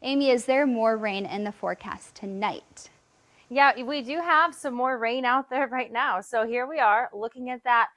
Amy, is there more rain in the forecast tonight? Yeah, we do have some more rain out there right now. So here we are looking at that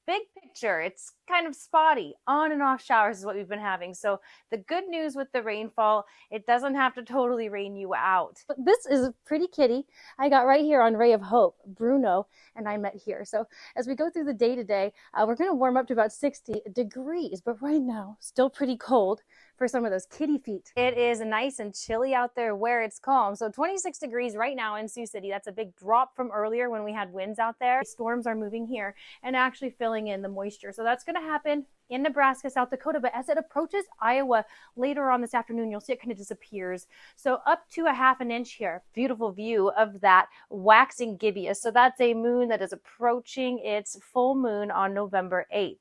big picture. It's kind of spotty. On and off showers is what we've been having. So the good news with the rainfall, it doesn't have to totally rain you out. But this is a pretty kitty I got right here on Ray of Hope, Bruno, and I met here. So as we go through the day today, we're going to warm up to about 60 degrees, but right now still pretty cold for some of those kitty feet. It is nice and chilly out there where it's calm. So 26 degrees right now in Sioux City. That's a big drop from earlier when we had winds out there. Storms are moving here and actually filling in the moisture. So that's going to happen in Nebraska, South Dakota, but as it approaches Iowa later on this afternoon, you'll see it kind of disappears. So up to a half an inch here. Beautiful view of that waxing gibbous. So that's a moon that is approaching its full moon on November 8th.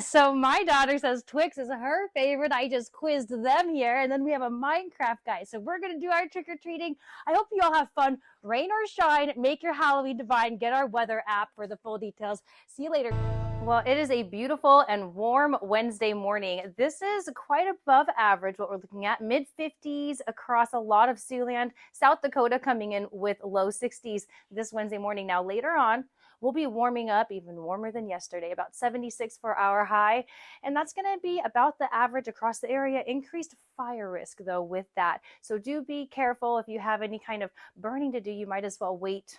So my daughter says Twix is her favorite. I just quizzed them here. And then we have a Minecraft guy. So we're going to do our trick-or-treating. I hope you all have fun. Rain or shine, make your Halloween divine. Get our weather app for the full details. See you later. Well, it is a beautiful and warm Wednesday morning. This is quite above average what we're looking at. Mid-50s across a lot of Siouxland. South Dakota coming in with low 60s this Wednesday morning. Now later on, we'll be warming up even warmer than yesterday, about 76 for our high. And that's going to be about the average across the area. Increased fire risk, though, with that. So do be careful. If you have any kind of burning to do, you might as well wait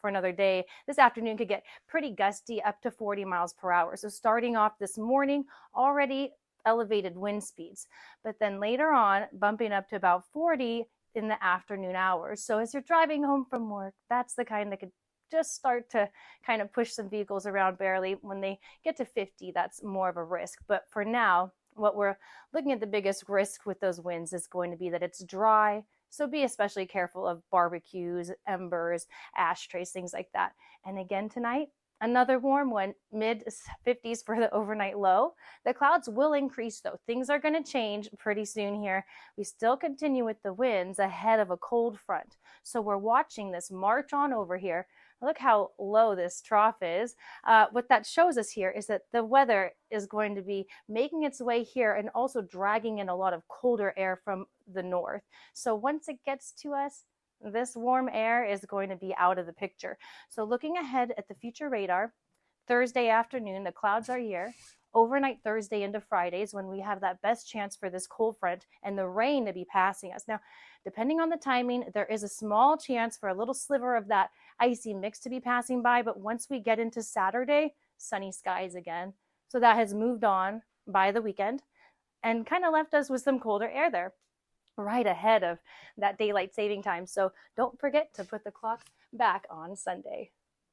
for another day. This afternoon could get pretty gusty, up to 40 miles per hour. So starting off this morning, already elevated wind speeds. But then later on, bumping up to about 40 in the afternoon hours. So as you're driving home from work, that's the kind that could just start to kind of push some vehicles around barely. When they get to 50, that's more of a risk. But for now, what we're looking at, the biggest risk with those winds is going to be that it's dry. So be especially careful of barbecues, embers, ashtrays, things like that. And again tonight, another warm one, mid 50s for the overnight low. The clouds will increase though. Things are going to change pretty soon here. We still continue with the winds ahead of a cold front. So we're watching this march on over here. Look how low this trough is. What that shows us here is that the weather is going to be making its way here and also dragging in a lot of colder air from the north. So once it gets to us, this warm air is going to be out of the picture. So looking ahead at the future radar, Thursday afternoon, the clouds are here. Overnight Thursday into Fridays when we have that best chance for this cold front and the rain to be passing us. Now, depending on the timing, there is a small chance for a little sliver of that icy mix to be passing by, but once we get into Saturday, sunny skies again. So that has moved on by the weekend and kind of left us with some colder air there right ahead of that daylight saving time. So don't forget to put the clocks back on Sunday.